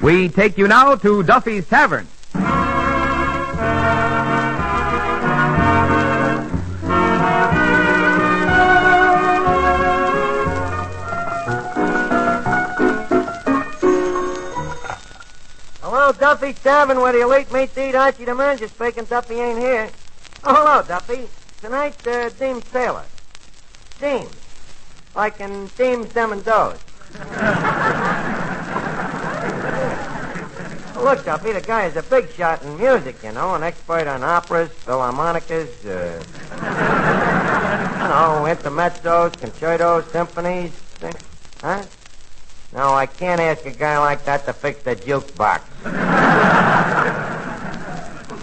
We take you now to Duffy's Tavern. Hello, Duffy's Tavern, where the elite meet to eat. Archie the Manager speaking. Duffy ain't here. Oh, hello, Duffy. Tonight, Deems Taylor. Deems. Like in Deems, Them and Does. Look, Duffy, the guy is a big shot in music, you know, an expert on operas, philharmonicas, intermezzos, concertos, symphonies. Huh? No, I can't ask a guy like that to fix the jukebox.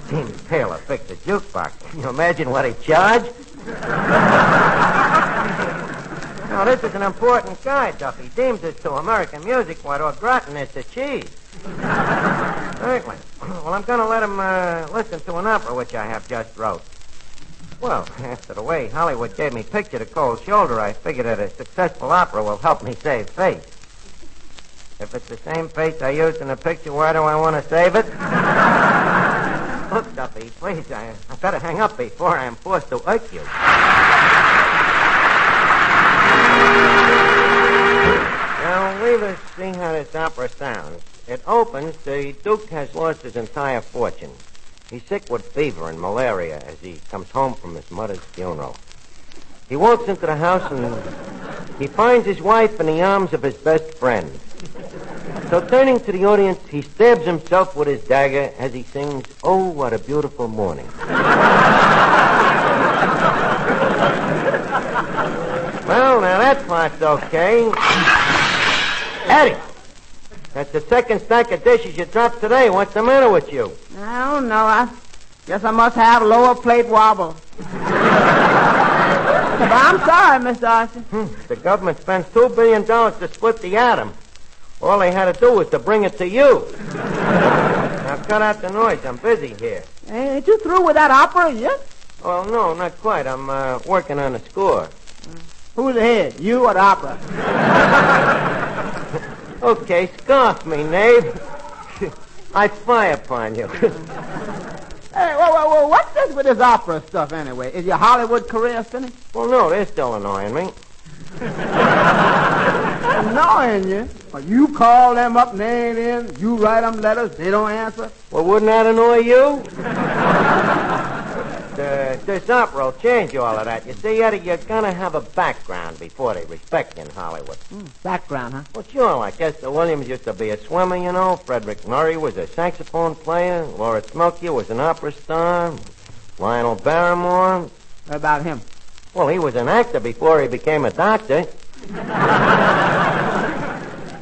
Deems Taylor fixed the jukebox. Can you imagine what he charged? No, this is an important guy, Duffy. Deems is to American music what au gratin is to cheese. Certainly. Well, I'm going to let him listen to an opera which I have just wrote. Well, after the way Hollywood gave me Picture the Cold Shoulder, I figured that a successful opera will help me save face. If it's the same face I used in the picture, why do I want to save it? Look, Duffy, please, I better hang up before I am forced to irk you. Now, leave us see how this opera sounds. It opens, the Duke has lost his entire fortune. He's sick with fever and malaria as he comes home from his mother's funeral. He walks into the house and he finds his wife in the arms of his best friend. So turning to the audience, he stabs himself with his dagger as he sings, "Oh, what a beautiful morning." Well, now that part's okay. Eddie, that's the second stack of dishes you dropped today. What's the matter with you? I don't know. I guess I must have lower plate wobble. But I'm sorry, Mr. Archie. The government spends $2 billion to split the atom. All they had to do was to bring it to you. Now cut out the noise. I'm busy here. Hey, ain't you through with that opera yet? Well, no, not quite. I'm working on the score. Who's ahead, you or the opera? Okay, scoff me, knave. I fire upon you. Hey, whoa, what's this with this opera stuff anyway? Is your Hollywood career finished? Well, no, they're still annoying me. Annoying you? Well, you call them up and they ain't in. You write them letters, they don't answer. Well, wouldn't that annoy you? This opera will change all of that. You see, Eddie, you're gonna have a background before they respect you in Hollywood. Background, huh? Well, sure, like Esther Williams used to be a swimmer, you know. Frederick Murray was a saxophone player. Laura Smilky was an opera star. Lionel Barrymore. What about him? Well, he was an actor before he became a doctor.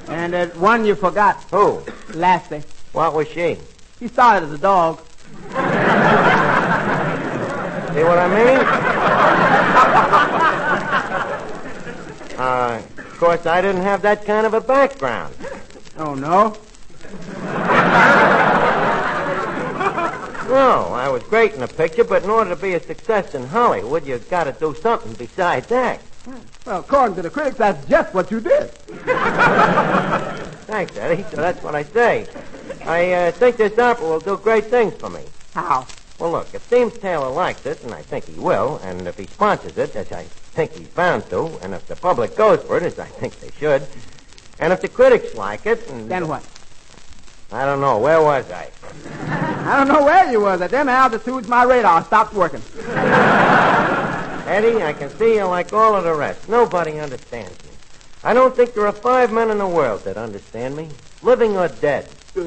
And that one you forgot. Who? Lassie. What was she? He started as a dog. See what I mean? Of course, I didn't have that kind of a background. Oh, no? No, I was great in the picture, but in order to be a success in Hollywood, you've got to do something besides act. Well, according to the critics, that's just what you did. Thanks, Eddie. So that's what I say. I think this opera will do great things for me. How? Well, look, if Deems Taylor likes it, and I think he will, and if he sponsors it, as I think he's bound to, and if the public goes for it, as I think they should, and if the critics like it, and... Then what? I don't know. Where was I? I don't know where you was. At them altitudes, my radar stopped working. Eddie, I can see you like all of the rest. Nobody understands me. I don't think there are 5 men in the world that understand me, living or dead. Oh,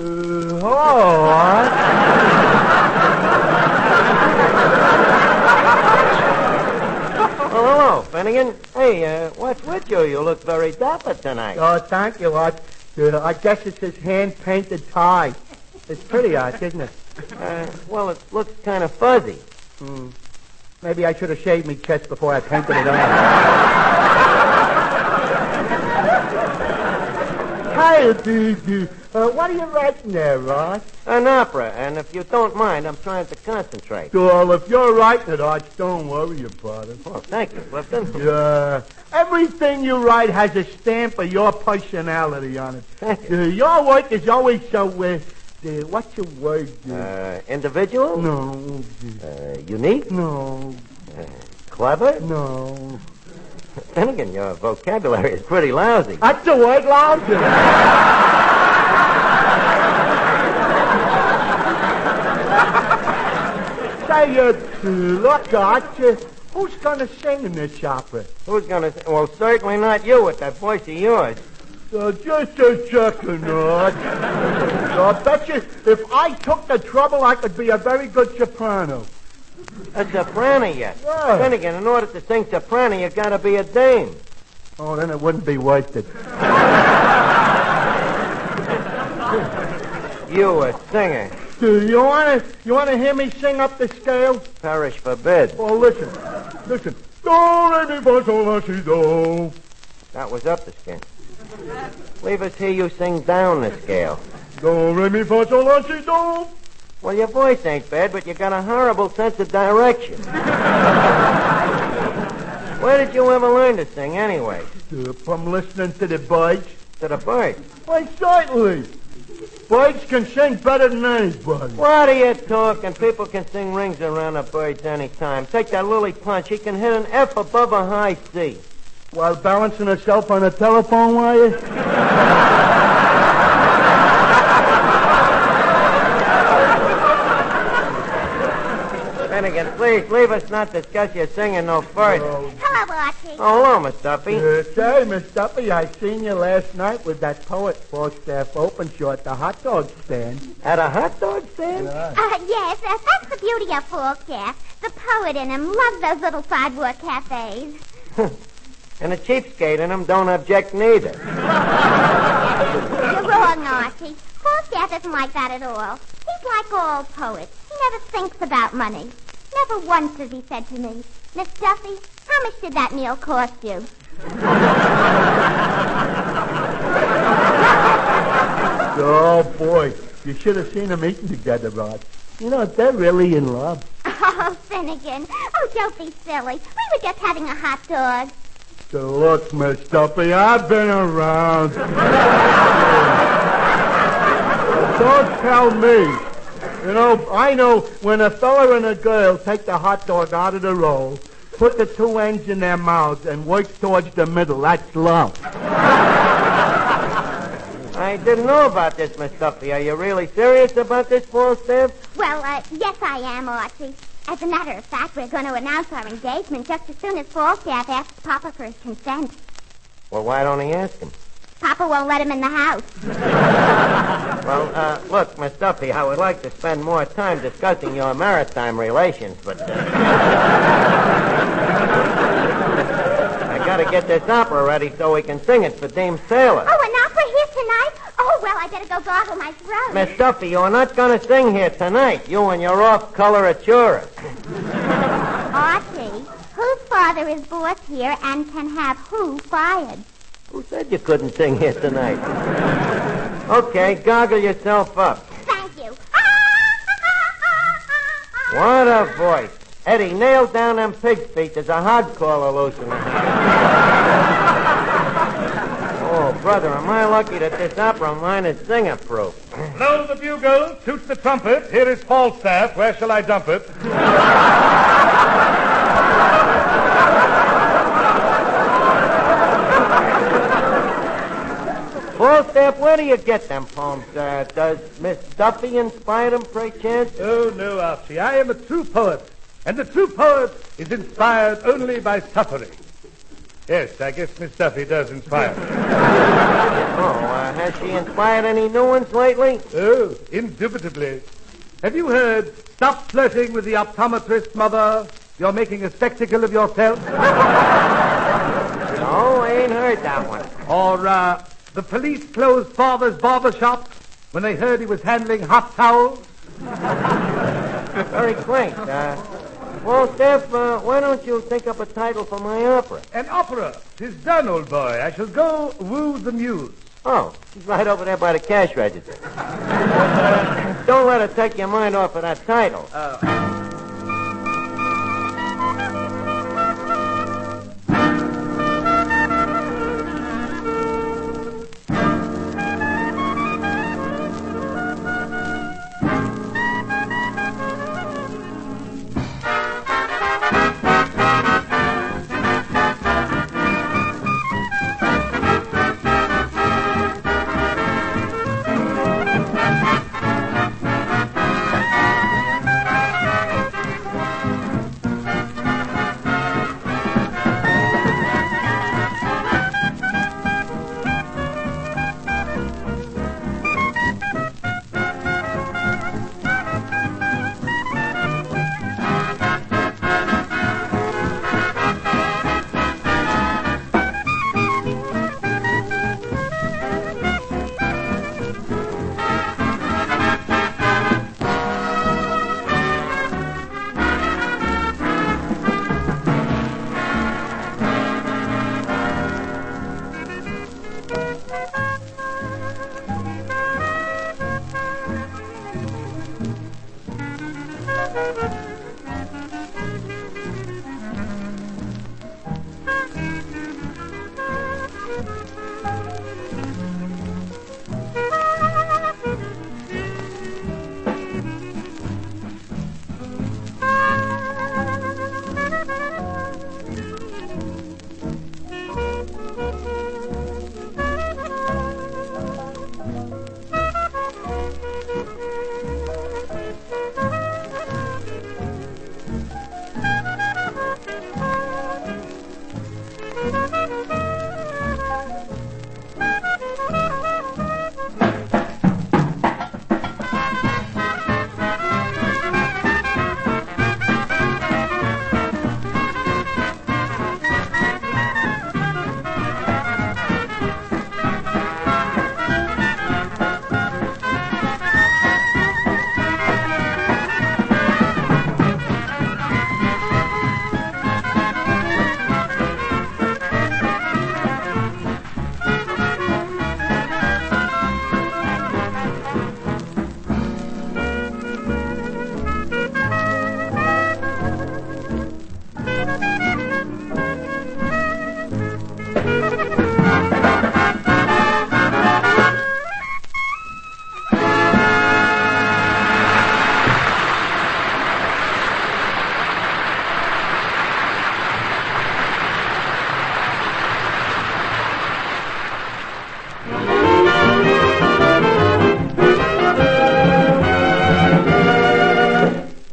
hello, Finnegan. Hey, what's with you? You look very dapper tonight. Oh, thank you, Art. I guess it's his hand-painted tie. It's pretty, Art, isn't it? Well, it looks kind of fuzzy. Maybe I should have shaved me chest before I painted it on. Hey, what are you writing there, Rod? An opera, and if you don't mind, I'm trying to concentrate. Well, if you're writing it, Arch, don't worry about it. Oh, thank you, Clifton. Yeah. Everything you write has a stamp of your personality on it. Thank you. Your work is always so, what's your word? Individual? No. Unique? No. Clever? No. Then again, your vocabulary is pretty lousy. That's the word, lousy. Say, look, Arch, who's going to sing in this opera? Who's going to... Well, certainly not you with that voice of yours. Just a second, Arch. I bet you if I took the trouble, I could be a very good soprano. A soprano, yes. Yeah. Then again, in order to sing soprano, you got to be a dame. Oh, then it wouldn't be worth it. You a singer. You wanna hear me sing up the scale? Perish forbid. Oh, listen. Do, re, mi, fa, sol, la, si, do. That was up the scale. Leave us hear you sing down the scale. Do, re, mi, fa, sol, la, si, do. Well, your voice ain't bad, but you got a horrible sense of direction. Where did you ever learn to sing, anyway? From listening to the birds. To the birds? Why, certainly. Birds can sing better than anybody. What are you talking? People can sing rings around a bird's any time. Take that Lily Punch. He can hit an F above a high C. While balancing herself on a telephone wire? Finnegan, please, leave us not discuss your singing no further. Hello, Archie. Oh, hello, Miss Duffy. Say, Miss Duffy, I seen you last night with that poet Falstaff open show at the hot dog stand. At a hot dog stand? Yes, that's the beauty of Falstaff. The poet in him loves those little sidewalk cafes. And a cheapskate in him don't object neither. You're wrong, Archie. Falstaff isn't like that at all. He's like all poets. He never thinks about money. Never once has he said to me, Miss Duffy, how much did that meal cost you? Oh, boy. You should have seen them eating together, Rod. You know, they're really in love. Oh, Finnegan. Oh, don't be silly. We were just having a hot dog. So look, Miss Duffy, I've been around. Don't tell me. You know, I know when a fella and a girl take the hot dog out of the roll, put the two ends in their mouths, and work towards the middle. That's love. I didn't know about this, Miss Duffy. Are you really serious about this, Falstaff? Well, yes, I am, Archie. As a matter of fact, we're going to announce our engagement just as soon as Falstaff asks Papa for his consent. Well, why don't he ask him? Papa won't let him in the house. Well, look, Miss Duffy, I would like to spend more time discussing your maritime relations, but I got to get this opera ready so we can sing it for Dame Sailor. Oh, an opera here tonight? Oh, well, I better go gargle my throat. Miss Duffy, you're not going to sing here tonight. You and your off-color Archie, whose father is boss here and can have who fired? Who said you couldn't sing here tonight? Okay, goggle yourself up. Thank you. What a voice. Eddie, nail down them pig's feet. There's a hog caller loose in the house. Oh, brother, am I lucky that this opera of mine is singer-proof. Blow the bugle, toot the trumpet. Here is Falstaff. Where shall I dump it? Falstaff, where do you get them poems? Does Miss Duffy inspire them, pray chance? Oh, no, Archie. I am a true poet. And the true poet is inspired only by suffering. Yes, I guess Miss Duffy does inspire me. Has she inspired any new ones lately? Oh, indubitably. Have you heard, stop flirting with the optometrist, Mother? You're making a spectacle of yourself? No, I ain't heard that one. Or, the police closed Father's barber shop when they heard he was handling hot towels? Very quaint. Well, Steph, why don't you think up a title for my opera? An opera. 'Tis done, old boy. I shall go woo the muse. Oh, she's right over there by the cash register. Don't let her take your mind off of that title.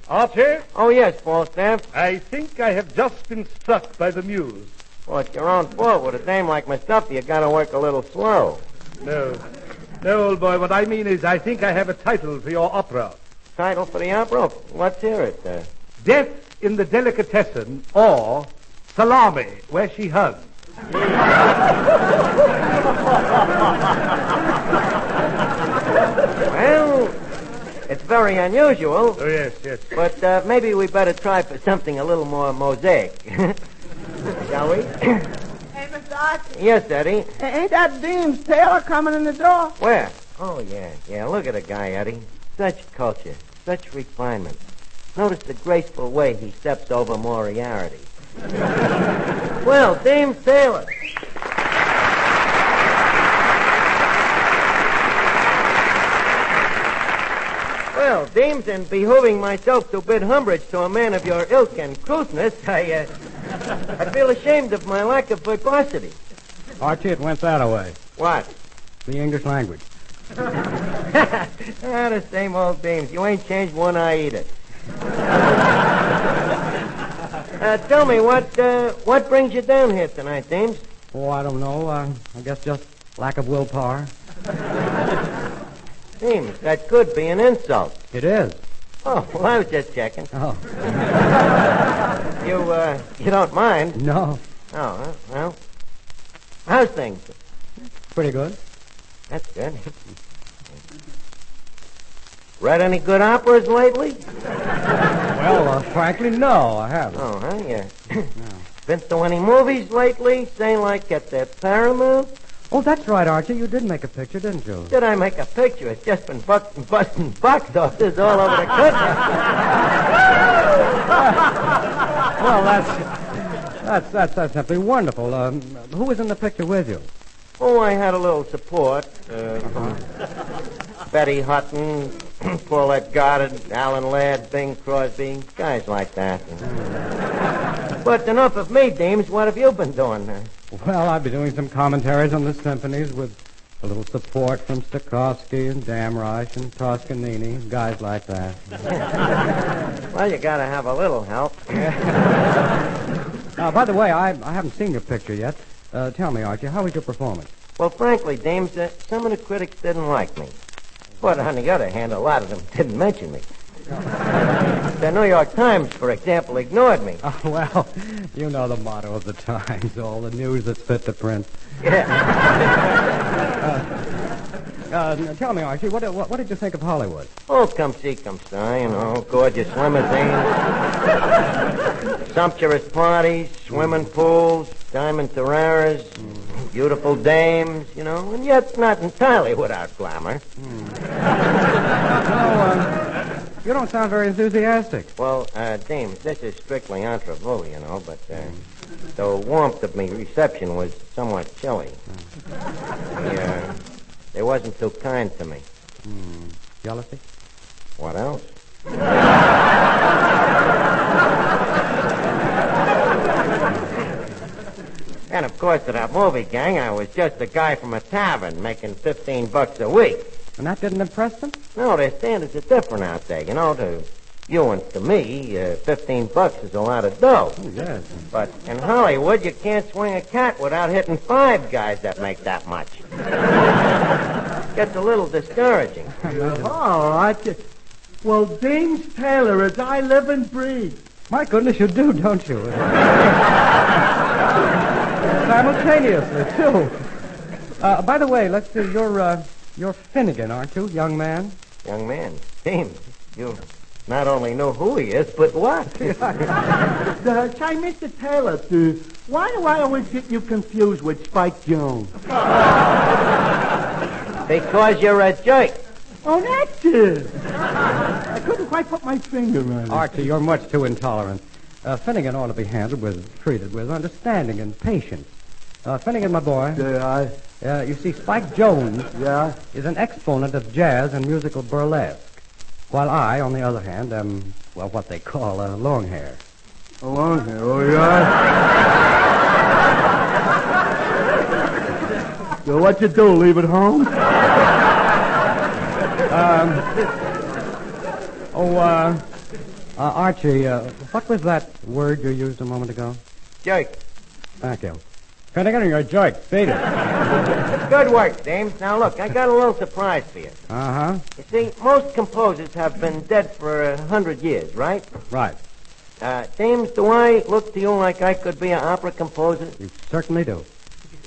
Archie? Oh, yes, Falstaff. I think I have just been struck by the muse. Well, it's your own fault. With a dame like Miss Duffy, you gotta work a little slow. No, old boy. What I mean is I think I have a title for your opera. Title for the opera? Let's hear it. Death in the Delicatessen, or Salami, where she hung. Well, it's very unusual. Oh, yes. But maybe we better try for something a little more mosaic. Shall we? Hey, Mr. Archie. Yes, Eddie. Ain't that Deems Taylor coming in the door? Where? Oh, yeah. Look at the guy, Eddie. Such culture, such refinement. Notice the graceful way he steps over Moriarty. Well, Deems Taylor. Well, Deems, in behooving myself to bid umbrage to a man of your ilk and crudeness, I feel ashamed of my lack of verbosity. Archie, it went that way. What? The English language. The same old Deems. You ain't changed one iota. Tell me, what brings you down here tonight, Deems? Oh, I don't know. I guess just lack of willpower. Deems, that could be an insult. It is. Oh, well, I was just checking. Oh. You don't mind? No. Oh, well. How's things? Pretty good. That's good. Read any good operas lately? Well, frankly, no, I haven't. Oh, huh? Yeah. Been to any movies lately? Say, like at the Paramount? Oh, that's right, Archie. You did make a picture, didn't you? Did I make a picture? It's just been busting box offices all over the country. Well, that's simply wonderful. Who was in the picture with you? Oh, I had a little support. Betty Hutton, Paulette Goddard, Alan Ladd, Bing Crosby, guys like that. But enough of me, Deems. What have you been doing? Well, I've been doing some commentaries on the symphonies with a little support from Stokowski and Damrosch and Toscanini, guys like that. Well, you gotta have a little help. By the way, I haven't seen your picture yet. Tell me, Archie, how was your performance? Well, frankly, Deems, some of the critics didn't like me. But on the other hand, a lot of them didn't mention me. The New York Times, for example, ignored me. Oh, well, you know the motto of the Times, all the news that's fit to print. Yeah. Tell me, Archie, what did you think of Hollywood? Oh, come see, come see, gorgeous limousines, sumptuous parties, swimming pools, diamond Carreras, beautiful dames, and yet not entirely without glamour. You don't sound very enthusiastic. Well, Deems, this is strictly entre vous, but the warmth of my reception was somewhat chilly. They wasn't too kind to me. Jealousy? What else? And, of course, to that movie gang, I was just a guy from a tavern making $15 a week. And that didn't impress them? No, their standards are different out there. To you and to me, $15 is a lot of dough. Oh, yes. But in Hollywood, you can't swing a cat without hitting 5 guys that make that much. Gets a little discouraging. Well, Deems Taylor, as I live and breathe. My goodness, you do, don't you? Simultaneously, too. By the way, let's see, you're Finnegan, aren't you, young man? Young man? Deems, you not only know who he is, but what? Say, Mr. Taylor, why do I always get you confused with Spike Jones? Because you're a jerk. Oh, that's it. I couldn't quite put my finger on it. Archie, you're much too intolerant. Finnegan ought to be treated with understanding and patience. Finnegan, my boy. You see, Spike Jones is an exponent of jazz and musical burlesque, while I, on the other hand, am, what they call long hair. A long hair? Oh, yeah? So what you do, leave it home? Archie, what was that word you used a moment ago? Jerk. Thank you. Finnegan, you're a jerk. Beat it. Good work, Deems. Now, look, I got a little surprise for you. Uh-huh. You see, most composers have been dead for 100 years, right? Right. Deems, do I look to you like I could be an opera composer? You certainly do.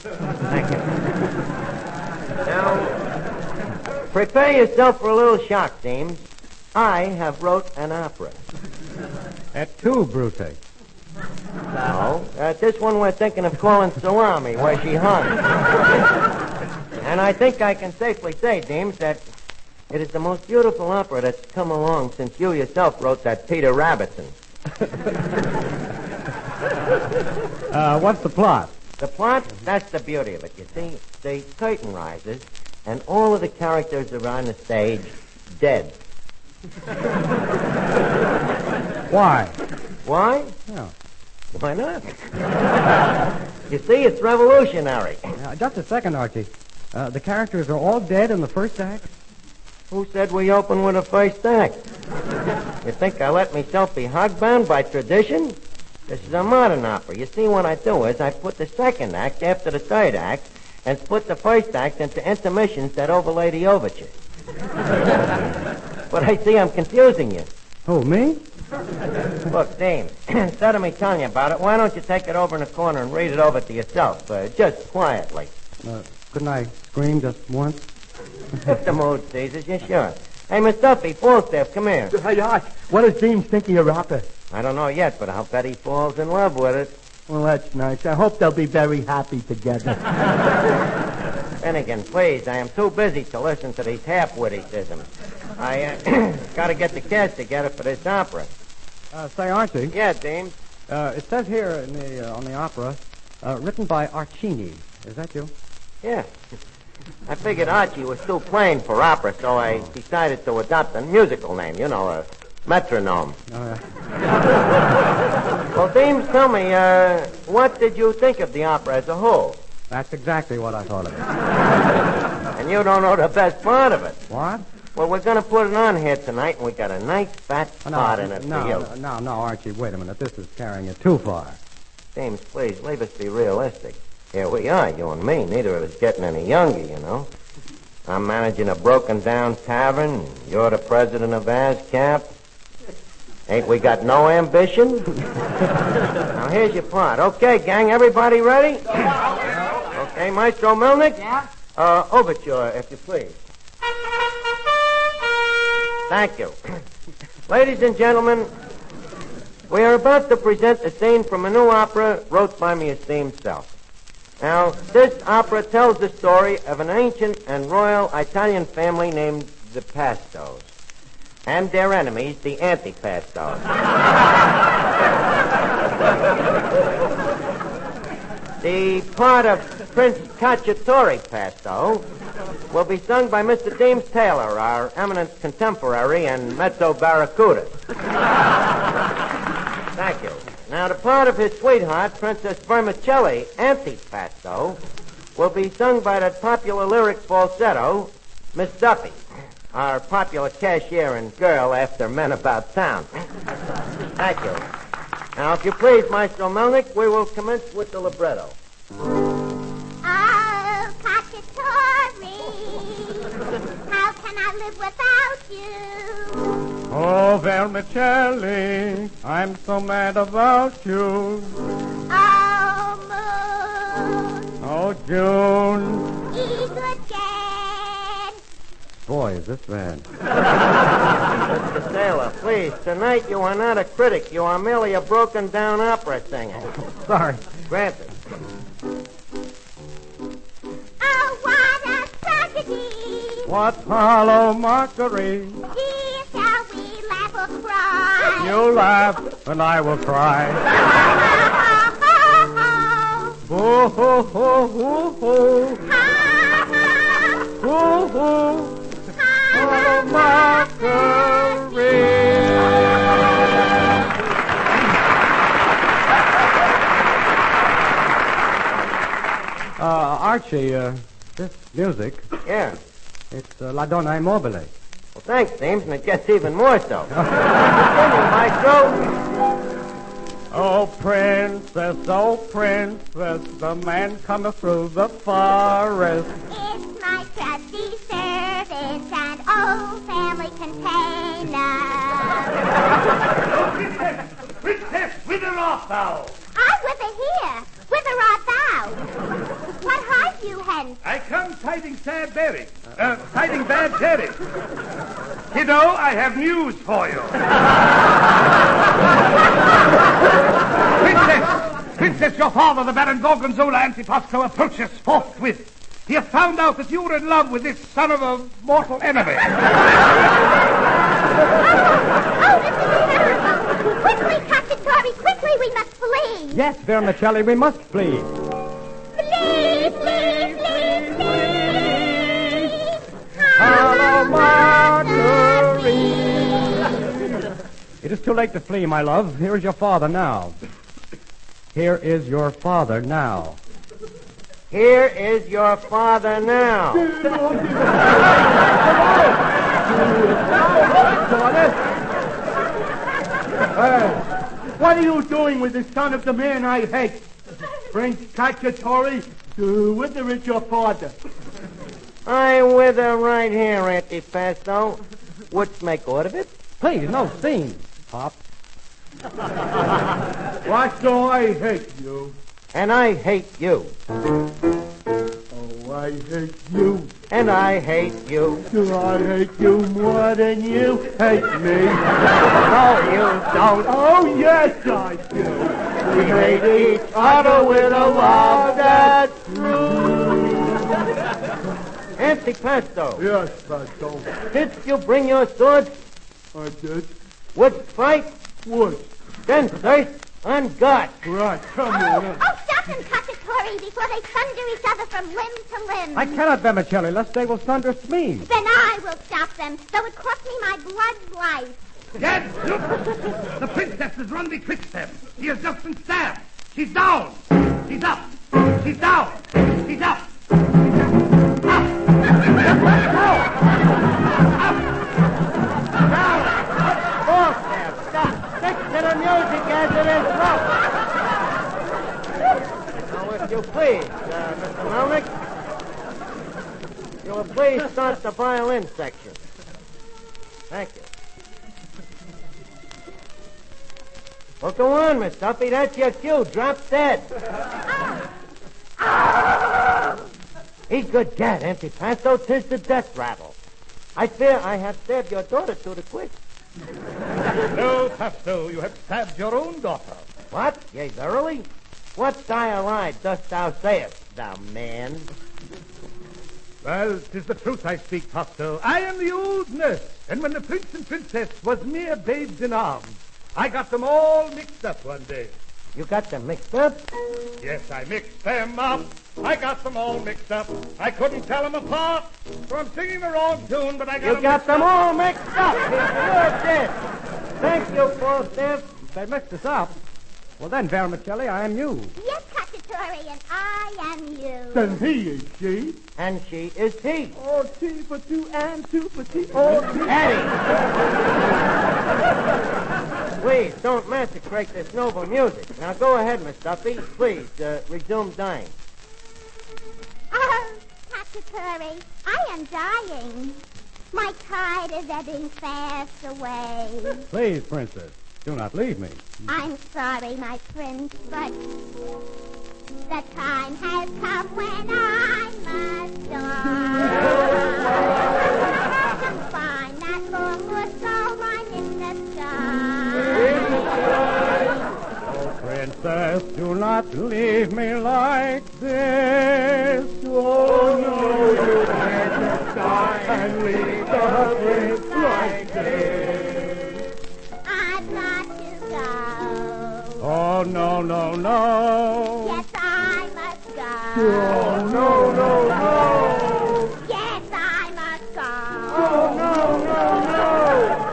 Thank you. Now, prepare yourself for a little shock, Deems. I have wrote an opera. Et tu, Brute? No. This one we're thinking of calling Salami, where she hung. And I think I can safely say, Deems, that it is the most beautiful opera that's come along since you yourself wrote that Peter Rabbitson. What's the plot? The plot? That's the beauty of it. You see, the curtain rises, and all of the characters are on the stage dead. Why? Why? Yeah. Why not? You see, it's revolutionary. Just a second, Archie. The characters are all dead in the first act? Who said we open with a first act? You think I let myself be hogbound by tradition? This is a modern opera. You see, what I do is I put the second act after the third act and split the first act into intermissions that overlay the overture. But I see I'm confusing you. Oh, me? Look, Deems, instead of me telling you about it, why don't you take it over in the corner and read it over to yourself, just quietly? Couldn't I scream just once? If the mood seizes you, sure. Hey, Miss Duffy, Falstaff, come here. Hey, Arch, what does Deems think of your opera? I don't know yet, but I'll bet he falls in love with it. Well, that's nice. I hope they'll be very happy together. Finnegan, please. I am too busy to listen to these half-witticisms. I got to get the cast together for this opera. Say, Archie. Yeah, Deems. It says here on the opera, written by Archini. Is that you? Yeah. I figured Archie was too plain for opera, so I decided to adopt a musical name, a metronome. Oh, yeah. Well, Deems, tell me, what did you think of the opera as a whole? That's exactly what I thought of it. And you don't know the best part of it. What? Well, we're going to put it on here tonight, and we got a nice fat part in it for you. No, Archie, wait a minute. This is carrying it too far. Deems, please, leave us be realistic. Here we are, you and me. Neither of us getting any younger, I'm managing a broken-down tavern. You're the president of ASCAP. Ain't we got no ambition? Now, here's your part. Okay, gang, everybody ready? Okay, Maestro Milnick? Yeah? Overture, if you please. Thank you. Ladies and gentlemen, we are about to present a scene from a new opera wrote by my esteemed self. Now, this opera tells the story of an ancient and royal Italian family named the Pastos, and their enemies, the Antipastos. The part of Prince Cacciatore Pasto will be sung by Mr. Deems Taylor, our eminent contemporary and mezzo barracuda. Thank you. Now, the part of his sweetheart, Princess Vermicelli Antipasto, will be sung by that popular lyric falsetto, Miss Duffy, our popular cashier and girl after Men About Town. Thank you. Now, if you please, Maestro Melnick, we will commence with the libretto. Oh, Cacciatore, how can I live without you? Oh, Vermicelli, I'm so mad about you. Oh, moon, Oh, June. good again. Boy, is this bad. Mr. Taylor, please, tonight you are not a critic. You are merely a broken-down opera singer. Sorry. Granted. Oh, what a tragedy. What hollow mockery. Dear, shall we laugh or cry? You laugh, and I will cry. Boo hoo hoo hoo hoo. Hoo hoo. Hollow mockery. Archie, this music, Yeah. it's La Donna Immobile. Well, thanks, Deems, and it gets even more so. Continue, Maestro. Oh, princess, the man cometh through the forest. It's my trusty servant and old family container. Princess, whither art thou? I wither here. Whither art thou? What hide you hence? I come tiding sad berries. Tiding bad berries. Kiddo, I have news for you. Princess, your father, the Baron Gorgonzola Antipasto, approaches forthwith. He has found out that you are in love with this son of a mortal enemy. Quickly, Cacciatore, quickly, we must flee. Yes, Vermicelli, we must flee. Flee, flee, flee, flee. Hollow mockery. It is too late to flee, my love. Here is your father now. Here is your father now. Here is your father now. What are you doing with the son of the man I hate? Prince Cacciatore, whither is your father? I wither right here, Antipasto. Wouldst make aught of it? Please, no scene, Pop. Why, so I hate you. And I hate you. Oh, I hate you. And I hate you. I hate you more than you hate me. No, you don't. Oh, yes, I do. We hate each other with a love that's true. Antipasto. Yes, Pasto. Did you bring your sword? I did. Would fight? Wood. Then thirst on God. Right, come Oh, on. stop them, Cacciatore, before they sunder each other from limb to limb. I cannot, Vermicelli, lest they will sunder me. Then I will stop them, though it cost me my blood's life. Dad, look! The princess has run betwixt them. She has just been stabbed. She's down. She's up. She's down. She's up. Stop. Stick to the music as it is rough. Now, if you please, Mr. Melnick, you will please start the violin section. Thank you. Well, go on, Miss Duffy. That's your cue. Drop dead. Eat good gat, Antipasto. 'Tis the death rattle. I fear I have stabbed your daughter to the quick. No, Pasto, you have stabbed your own daughter. What? Yea, verily? What dire lie dost thou sayest, thou man? Well, 'tis the truth I speak, Pasto. I am the old nurse, and when the prince and princess was mere babes in arms, I got them all mixed up one day. You got them mixed up? Yes, I mixed them up. I got them all mixed up. I couldn't tell them apart, so I'm singing the wrong tune, but I got You got them all mixed up. You did. Thank you, Falstaff. They mixed us up. Well, then, Vermicelli, I am you. Yes, Cacciatore, and I am you. Then he is she. And she is he. Oh, T for two and two for T. Oh, T. Eddie! Please, don't massacre this noble music. Now, go ahead, Miss Duffy. Please, resume dying. Oh, Cacciatore, I am dying. My tide is ebbing fast away. Please, princess, do not leave me. I'm sorry, my prince, but the time has come when I must die. To find that long-lost soul I'm in the sky. Oh, princess, do not leave me like this. Oh, no, you can't die and leave the prince like this. I've got to go. Oh, no, no, no. Yes, I must go. Oh, no, no, no. Yes, I must go. Oh, no, no, no.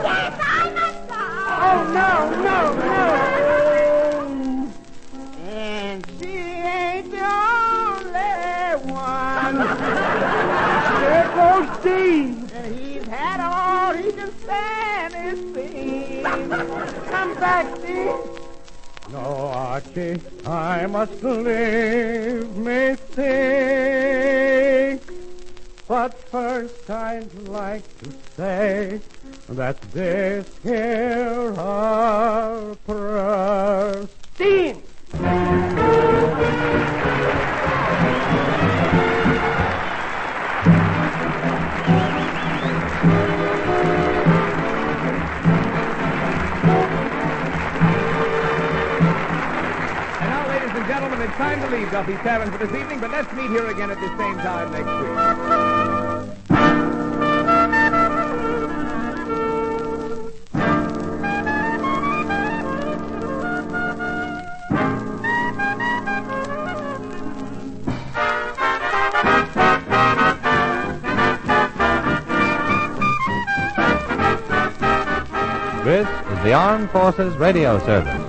Yes, I must go. Oh, no, no, no. And she ain't the only one. There goes Deems. And he's had all he can stand, it seems. Come back, Deems. No, Archie, I must leave me think. But first I'd like to say that this here our prayers. Deems. Gentlemen, it's time to leave Duffy's Tavern for this evening, but let's meet here again at the same time next week. This is the Armed Forces Radio Service.